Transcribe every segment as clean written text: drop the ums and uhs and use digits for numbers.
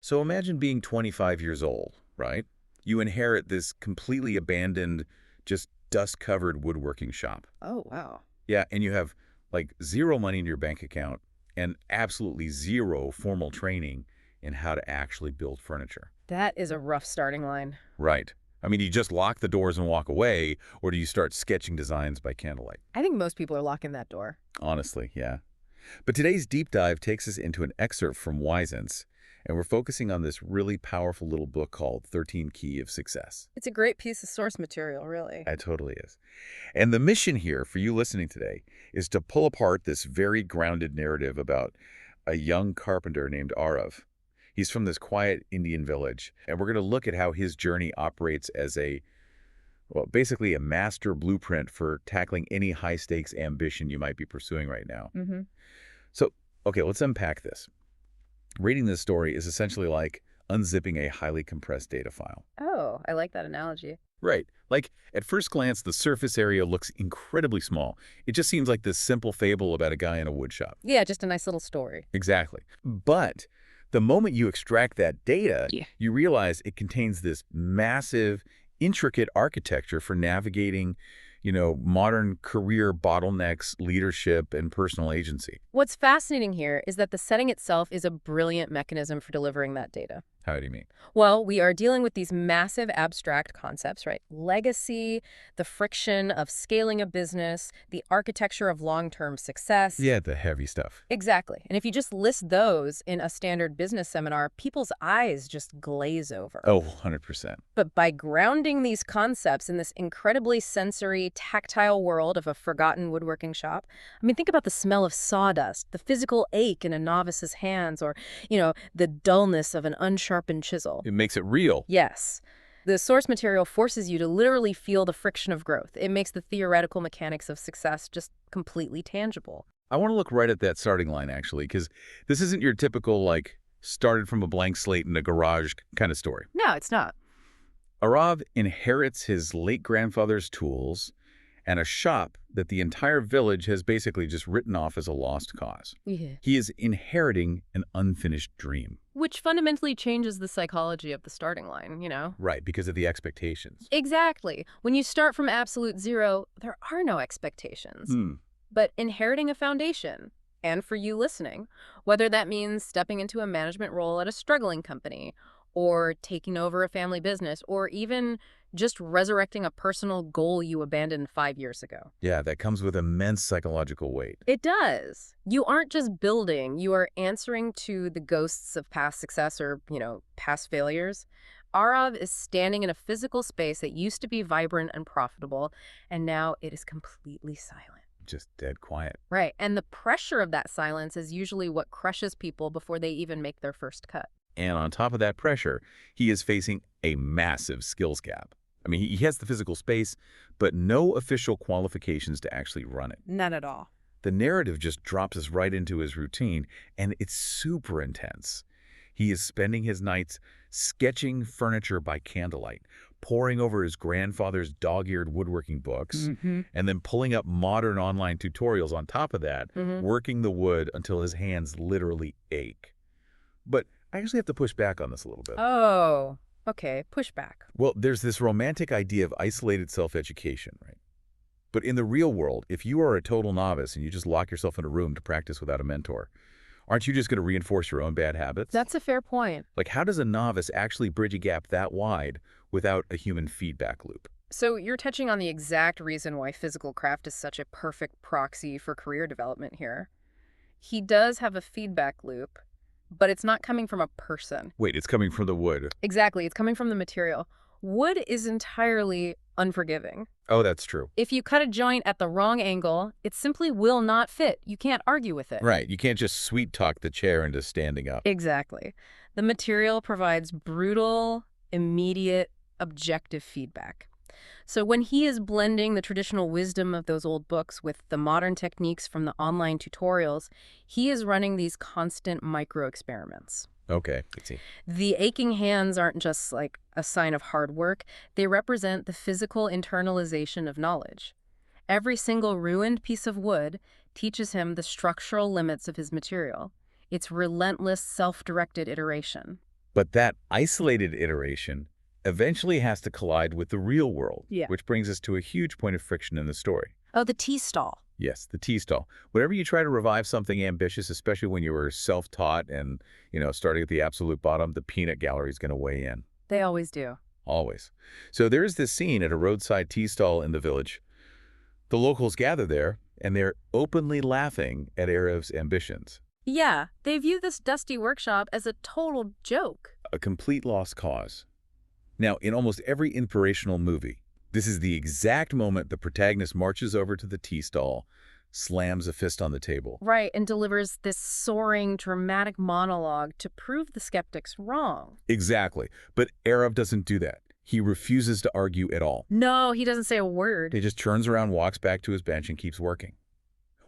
So imagine being 25 years old, right? You inherit this completely abandoned, just dust-covered woodworking shop. Oh, wow. Yeah, and you have like zero money in your bank account and absolutely zero formal training in how to actually build furniture. That is a rough starting line. Right. I mean, do you just lock the doors and walk away, or do you start sketching designs by candlelight? I think most people are locking that door. Honestly, yeah. But today's deep dive takes us into an excerpt from Wiseence, and we're focusing on this really powerful little book called 13th Key of Success. It's a great piece of source material, really. It totally is. And the mission here for you listening today is to pull apart this very grounded narrative about a young carpenter named Aarav. He's from this quiet Indian village, and we're going to look at how his journey operates as well, basically a master blueprint for tackling any high-stakes ambition you might be pursuing right now. Mm-hmm. So, okay, let's unpack this. Reading this story is essentially like unzipping a highly compressed data file. Oh, I like that analogy. Right. Like, at first glance, the surface area looks incredibly small. It just seems like this simple fable about a guy in a woodshop. Yeah, just a nice little story. Exactly. But the moment you extract that data, Yeah. you realize it contains this massive, intricate architecture for navigating, modern career bottlenecks, leadership, and personal agency. What's fascinating here is that the setting itself is a brilliant mechanism for delivering that data. How do you mean? Well, we are dealing with these massive abstract concepts, right? Legacy, the friction of scaling a business, the architecture of long-term success. Yeah, the heavy stuff. Exactly. And if you just list those in a standard business seminar, people's eyes just glaze over. Oh, 100%. But by grounding these concepts in this incredibly sensory, tactile world of a forgotten woodworking shop, I mean, think about the smell of sawdust, the physical ache in a novice's hands, or, the dullness of an unsharpened chisel. It makes it real. Yes. The source material forces you to literally feel the friction of growth. It makes the theoretical mechanics of success just completely tangible. I want to look right at that starting line, actually, because this isn't your typical, started from a blank slate in a garage kind of story. No, it's not. Aarav inherits his late grandfather's tools and a shop that the entire village has basically just written off as a lost cause. Yeah. He is inheriting an unfinished dream. Which fundamentally changes the psychology of the starting line, Right, because of the expectations. Exactly. When you start from absolute zero, there are no expectations. But inheriting a foundation, and for you listening, whether that means stepping into a management role at a struggling company, or taking over a family business, or even just resurrecting a personal goal you abandoned 5 years ago. Yeah, that comes with immense psychological weight. It does. You aren't just building, you are answering to the ghosts of past success or, past failures. Aarav is standing in a physical space that used to be vibrant and profitable, and now it is completely silent. Just dead quiet. Right, and the pressure of that silence is usually what crushes people before they even make their first cut. And on top of that pressure, he is facing a massive skills gap. I mean, he has the physical space, but no official qualifications to actually run it. None at all. The narrative just drops us right into his routine, and it's super intense. He is spending his nights sketching furniture by candlelight, poring over his grandfather's dog-eared woodworking books, and then pulling up modern online tutorials on top of that, working the wood until his hands literally ache. But I actually have to push back on this a little bit. Oh, okay, push back. Well, there's this romantic idea of isolated self-education, right? But in the real world, if you are a total novice and you just lock yourself in a room to practice without a mentor, aren't you just going to reinforce your own bad habits? That's a fair point. Like, how does a novice actually bridge a gap that wide without a human feedback loop? So you're touching on the exact reason why physical craft is such a perfect proxy for career development here. He does have a feedback loop, but it's not coming from a person. Wait, it's coming from the wood. Exactly, it's coming from the material. Wood is entirely unforgiving. Oh, that's true. If you cut a joint at the wrong angle, it simply will not fit. You can't argue with it. Right, you can't just sweet-talk the chair into standing up. Exactly. The material provides brutal, immediate, objective feedback. So when he is blending the traditional wisdom of those old books with the modern techniques from the online tutorials, he is running these constant micro-experiments. Okay, I see. The aching hands aren't just like a sign of hard work. They represent the physical internalization of knowledge. Every single ruined piece of wood teaches him the structural limits of his material. It's relentless, self-directed iteration. But that isolated iteration eventually has to collide with the real world, Yeah. which brings us to a huge point of friction in the story. Oh, the tea stall. Yes, the tea stall. Whenever you try to revive something ambitious, especially when you were self-taught and, starting at the absolute bottom, the peanut gallery is going to weigh in. They always do. Always. So there is this scene at a roadside tea stall in the village. The locals gather there, and they're openly laughing at Aarav's ambitions. Yeah, they view this dusty workshop as a total joke. A complete lost cause. Now, in almost every inspirational movie, this is the exact moment the protagonist marches over to the tea stall, slams a fist on the table. Right, and delivers this soaring, dramatic monologue to prove the skeptics wrong. Exactly. But Aarav doesn't do that. He refuses to argue at all. No, he doesn't say a word. He just turns around, walks back to his bench, and keeps working.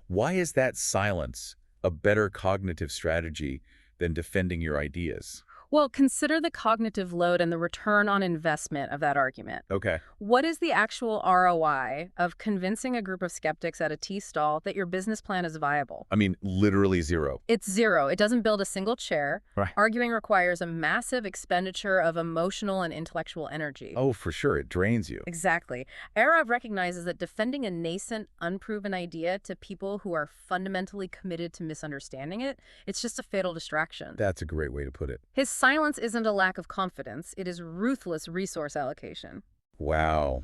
Why is that silence a better cognitive strategy than defending your ideas? Well, consider the cognitive load and the return on investment of that argument. Okay. What is the actual ROI of convincing a group of skeptics at a tea stall that your business plan is viable? I mean, literally zero. It's zero. It doesn't build a single chair. Right. Arguing requires a massive expenditure of emotional and intellectual energy. Oh, for sure. It drains you. Exactly. Aarav recognizes that defending a nascent, unproven idea to people who are fundamentally committed to misunderstanding it, it's just a fatal distraction. That's a great way to put it. His silence isn't a lack of confidence. It is ruthless resource allocation. Wow.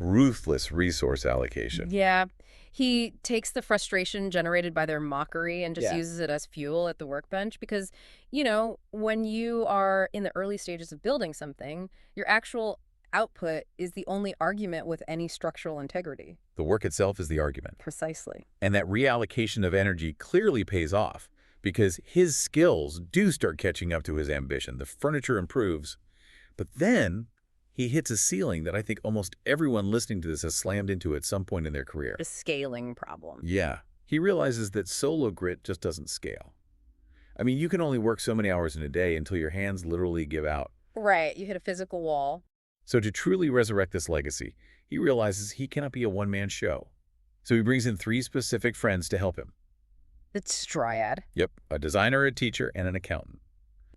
Ruthless resource allocation. Yeah. He takes the frustration generated by their mockery and just uses it as fuel at the workbench because, when you are in the early stages of building something, your actual output is the only argument with any structural integrity. The work itself is the argument. Precisely. And that reallocation of energy clearly pays off because his skills do start catching up to his ambition. The furniture improves, but then he hits a ceiling that I think almost everyone listening to this has slammed into at some point in their career. A scaling problem. Yeah. He realizes that solo grit just doesn't scale. I mean, you can only work so many hours in a day until your hands literally give out. Right. You hit a physical wall. So to truly resurrect this legacy, he realizes he cannot be a one-man show. So he brings in 3 specific friends to help him. It's triad. Yep, a designer, a teacher, and an accountant.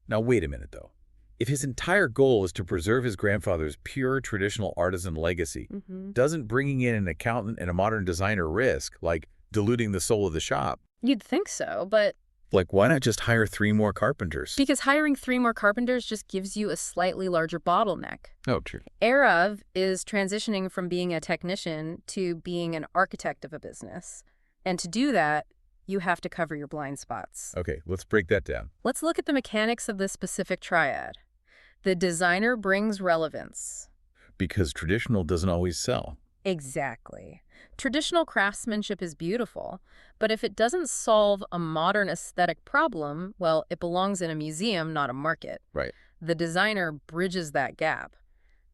Now wait a minute, though. If his entire goal is to preserve his grandfather's pure traditional artisan legacy, doesn't bringing in an accountant and a modern designer risk, like diluting the soul of the shop? You'd think so, but... Like, why not just hire 3 more carpenters? Because hiring 3 more carpenters just gives you a slightly larger bottleneck. Oh, true. Aarav is transitioning from being a technician to being an architect of a business. And to do that, you have to cover your blind spots. Okay, let's break that down. Let's look at the mechanics of this specific triad. The designer brings relevance. Because traditional doesn't always sell. Exactly. Traditional craftsmanship is beautiful, but if it doesn't solve a modern aesthetic problem, well, it belongs in a museum, not a market. Right. The designer bridges that gap.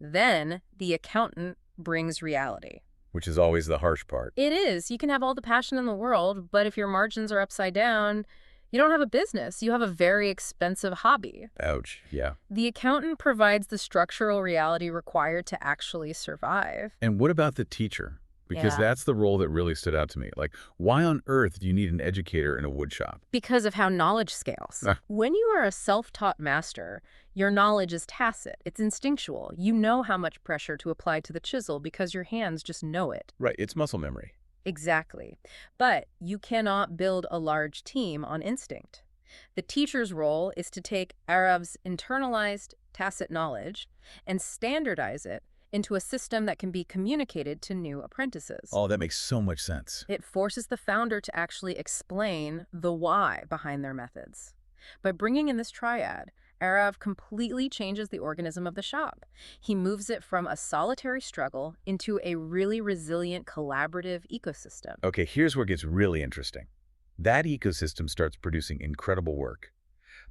Then the accountant brings reality. Which is always the harsh part. It is. You can have all the passion in the world, but if your margins are upside down, you don't have a business. You have a very expensive hobby. Ouch, yeah. The accountant provides the structural reality required to actually survive. And what about the teacher? Because that's the role that really stood out to me. Like, why on earth do you need an educator in a wood shop? Because of how knowledge scales. When you are a self-taught master, your knowledge is tacit. It's instinctual. You know how much pressure to apply to the chisel because your hands just know it. Right, it's muscle memory. Exactly. But you cannot build a large team on instinct. The teacher's role is to take Aarav's internalized tacit knowledge and standardize it into a system that can be communicated to new apprentices. Oh, that makes so much sense. It forces the founder to actually explain the why behind their methods. By bringing in this triad, Aarav completely changes the organism of the shop. He moves it from a solitary struggle into a really resilient collaborative ecosystem. Okay, here's where it gets really interesting. That ecosystem starts producing incredible work.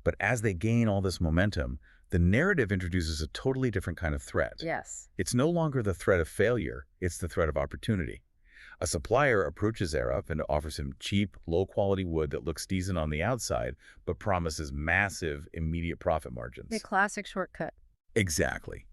But as they gain all this momentum, the narrative introduces a totally different kind of threat. Yes. It's no longer the threat of failure, it's the threat of opportunity. A supplier approaches Aarav and offers him cheap, low-quality wood that looks decent on the outside, but promises massive, immediate profit margins. A classic shortcut. Exactly.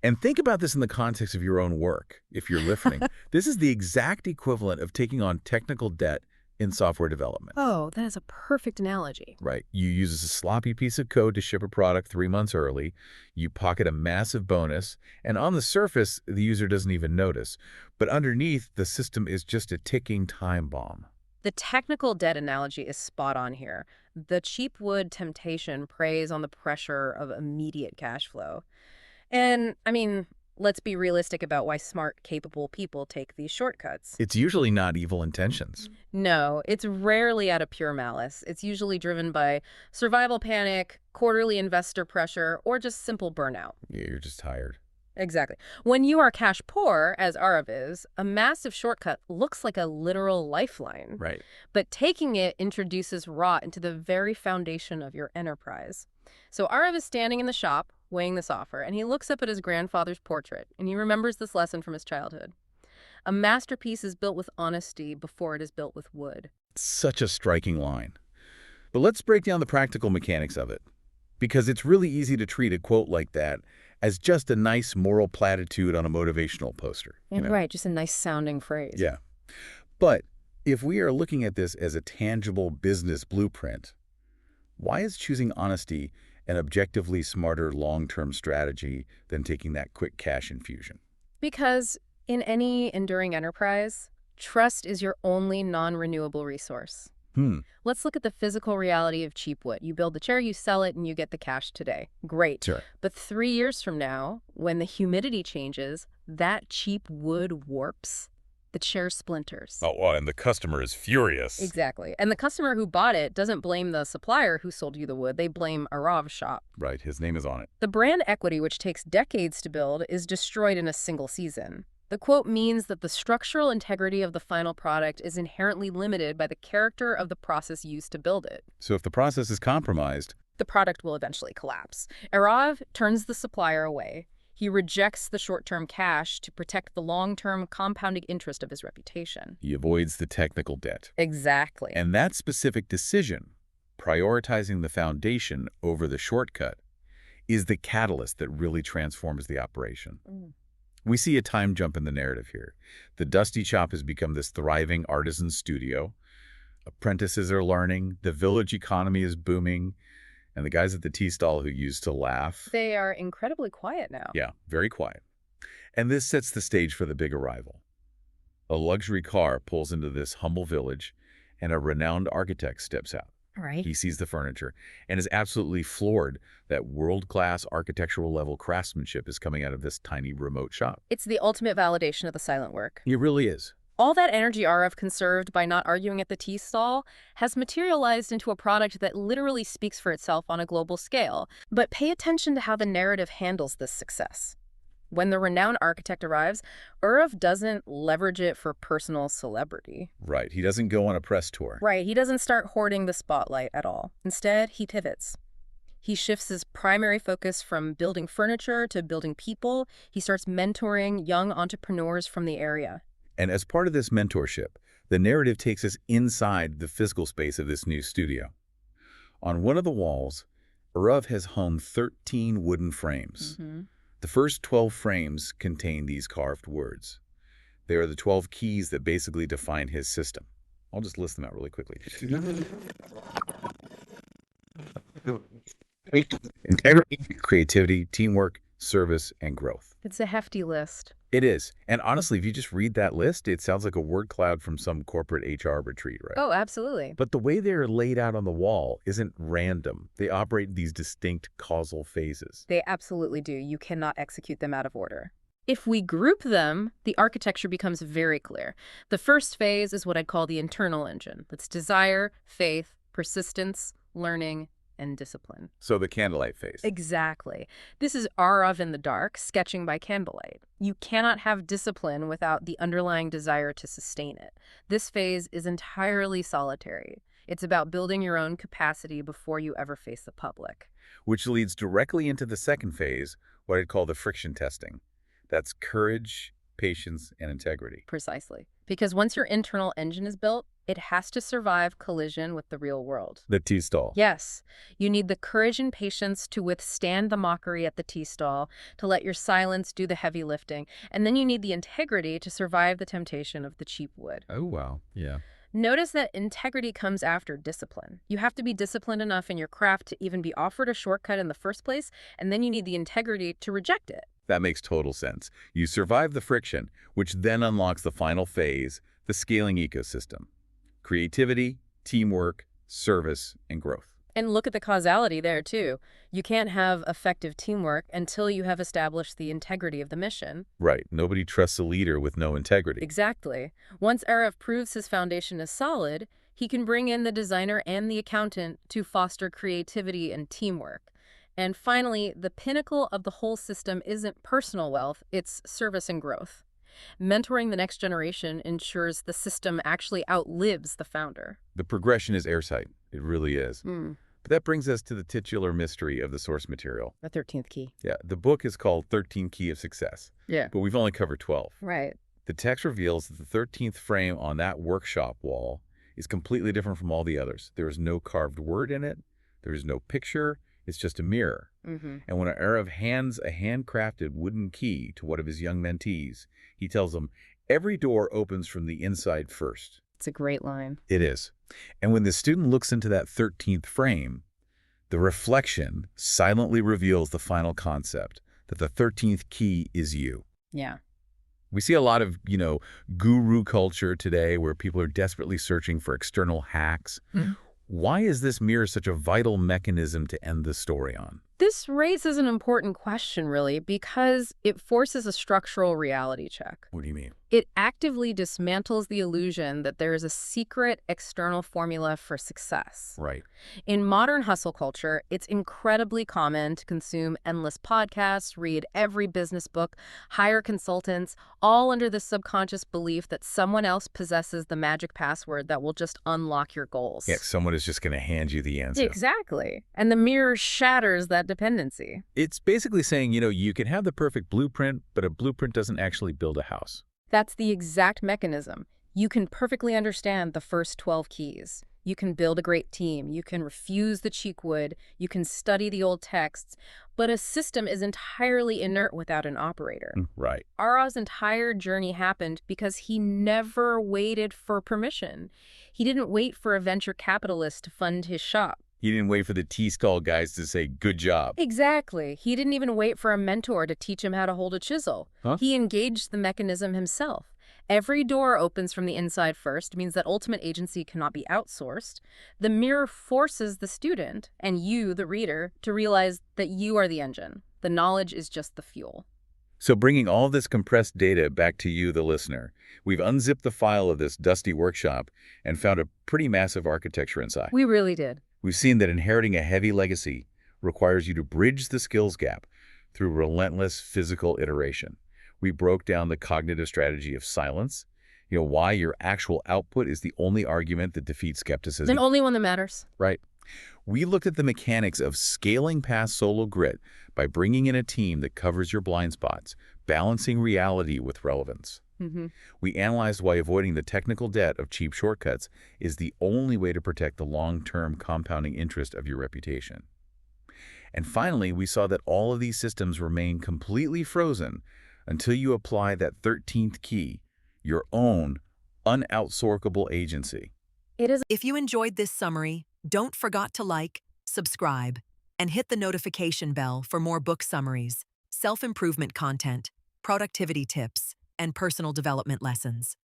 And think about this in the context of your own work, if you're listening. This is the exact equivalent of taking on technical debt in software development. Oh, that is a perfect analogy. Right. You use a sloppy piece of code to ship a product 3 months early, you pocket a massive bonus, and on the surface, the user doesn't even notice. But underneath, the system is just a ticking time bomb. The technical debt analogy is spot on here. The cheap wood temptation preys on the pressure of immediate cash flow. And, I mean, let's be realistic about why smart, capable people take these shortcuts. It's usually not evil intentions. No, it's rarely out of pure malice. It's usually driven by survival panic, quarterly investor pressure, or just simple burnout. Yeah, you're just tired. Exactly. When you are cash poor, as Aarav is, a massive shortcut looks like a literal lifeline. Right. But taking it introduces rot into the very foundation of your enterprise. So Aarav is standing in the shop, weighing this offer, and he looks up at his grandfather's portrait, and he remembers this lesson from his childhood. A masterpiece is built with honesty before it is built with wood. Such a striking line. But let's break down the practical mechanics of it. Because it's really easy to treat a quote like that as just a nice moral platitude on a motivational poster. Right, just a nice sounding phrase. Yeah. But if we are looking at this as a tangible business blueprint, why is choosing honesty an objectively smarter long-term strategy than taking that quick cash infusion? Because in any enduring enterprise, trust is your only non-renewable resource. Let's look at the physical reality of cheap wood. You build the chair, you sell it, and you get the cash today. Great. Sure. But 3 years from now, when the humidity changes, that cheap wood warps, the chair splinters. Oh, and the customer is furious. Exactly. And the customer who bought it doesn't blame the supplier who sold you the wood. They blame Aarav's shop. Right, his name is on it. The brand equity, which takes decades to build, is destroyed in a single season. The quote means that the structural integrity of the final product is inherently limited by the character of the process used to build it. So if the process is compromised, the product will eventually collapse. Aarav turns the supplier away. He rejects the short-term cash to protect the long-term compounding interest of his reputation. he avoids the technical debt. Exactly. And that specific decision, prioritizing the foundation over the shortcut, is the catalyst that really transforms the operation. We see a time jump in the narrative here. The dusty shop has become this thriving artisan studio. Apprentices are learning, the village economy is booming, and the guys at the tea stall who used to laugh. They are incredibly quiet now. Yeah, very quiet. And this sets the stage for the big arrival. A luxury car pulls into this humble village, and a renowned architect steps out. Right. He sees the furniture and is absolutely floored that world-class architectural level craftsmanship is coming out of this tiny remote shop. It's the ultimate validation of the silent work. It really is. All that energy Aarav conserved by not arguing at the tea stall has materialized into a product that literally speaks for itself on a global scale. But pay attention to how the narrative handles this success. When the renowned architect arrives, Aarav doesn't leverage it for personal celebrity. Right. He doesn't go on a press tour. Right. He doesn't start hoarding the spotlight at all. Instead, he pivots. He shifts his primary focus from building furniture to building people. He starts mentoring young entrepreneurs from the area. And as part of this mentorship, the narrative takes us inside the physical space of this new studio. On one of the walls, Aarav has hung 13 wooden frames. The first 12 frames contain these carved words. They are the 12 keys that basically define his system. I'll just list them out really quickly. Integrity, creativity, teamwork, service, and growth. It's a hefty list. It is. And honestly, if you just read that list, it sounds like a word cloud from some corporate HR retreat, right? Oh, absolutely. But the way they're laid out on the wall isn't random. They operate in these distinct causal phases. They absolutely do. You cannot execute them out of order. If we group them, the architecture becomes very clear. The first phase is what I'd call the internal engine. That's desire, faith, persistence, learning, and discipline. So the candlelight phase. Exactly. This is Aarav in the dark, sketching by candlelight. You cannot have discipline without the underlying desire to sustain it. This phase is entirely solitary. It's about building your own capacity before you ever face the public. Which leads directly into the second phase, what I'd call the friction testing. That's courage, patience, and integrity. Precisely. Because once your internal engine is built, it has to survive collision with the real world. The tea stall. Yes. You need the courage and patience to withstand the mockery at the tea stall, to let your silence do the heavy lifting, and then you need the integrity to survive the temptation of the cheap wood. Oh, wow. Yeah. Notice that integrity comes after discipline. You have to be disciplined enough in your craft to even be offered a shortcut in the first place, and then you need the integrity to reject it. That makes total sense. You survive the friction, which then unlocks the final phase, the scaling ecosystem. Creativity, teamwork, service, and growth. And look at the causality there, too. You can't have effective teamwork until you have established the integrity of the mission. Right. Nobody trusts a leader with no integrity. Exactly. Once Aarav proves his foundation is solid, he can bring in the designer and the accountant to foster creativity and teamwork. And finally, the pinnacle of the whole system isn't personal wealth, it's service and growth. Mentoring the next generation ensures the system actually outlives the founder. The progression is airtight. It really is. But that brings us to the titular mystery of the source material. The 13th key. Yeah, the book is called 13th Key of Success. Yeah. But we've only covered 12. Right. The text reveals that the 13th frame on that workshop wall is completely different from all the others. There is no carved word in it. There is no picture. It's just a mirror. And when Aarav hands a handcrafted wooden key to one of his young mentees, he tells them, every door opens from the inside first. It's a great line. It is. And when the student looks into that 13th frame, the reflection silently reveals the final concept, that the 13th key is you. Yeah. We see a lot of, guru culture today where people are desperately searching for external hacks. Why is this mirror such a vital mechanism to end the story on? This raises an important question, really, because it forces a structural reality check. What do you mean? It actively dismantles the illusion that there is a secret external formula for success. Right. In modern hustle culture, it's incredibly common to consume endless podcasts, read every business book, hire consultants, all under the subconscious belief that someone else possesses the magic password that will just unlock your goals. Yeah, someone is just going to hand you the answer. Exactly. And the mirror shatters that dependency. It's basically saying, you can have the perfect blueprint, but a blueprint doesn't actually build a house. That's the exact mechanism. You can perfectly understand the first 12 keys. You can build a great team. You can refuse the cheap wood. You can study the old texts. But a system is entirely inert without an operator. Right. Aarav's entire journey happened because he never waited for permission. He didn't wait for a venture capitalist to fund his shop. He didn't wait for the T-skull guys to say, good job. Exactly. He didn't even wait for a mentor to teach him how to hold a chisel. He engaged the mechanism himself. Every door opens from the inside first, means that ultimate agency cannot be outsourced. The mirror forces the student, and you, the reader, to realize that you are the engine. The knowledge is just the fuel. So bringing all this compressed data back to you, the listener, we've unzipped the file of this dusty workshop and found a pretty massive architecture inside. We really did. We've seen that inheriting a heavy legacy requires you to bridge the skills gap through relentless physical iteration. We broke down the cognitive strategy of silence, why your actual output is the only argument that defeats skepticism. The only one that matters. Right. We looked at the mechanics of scaling past solo grit by bringing in a team that covers your blind spots, balancing reality with relevance. We analyzed why avoiding the technical debt of cheap shortcuts is the only way to protect the long-term compounding interest of your reputation. And finally, we saw that all of these systems remain completely frozen until you apply that 13th key, your own unoutsourceable agency. If you enjoyed this summary, don't forget to like, subscribe, and hit the notification bell for more book summaries, self-improvement content, productivity tips, and personal development lessons.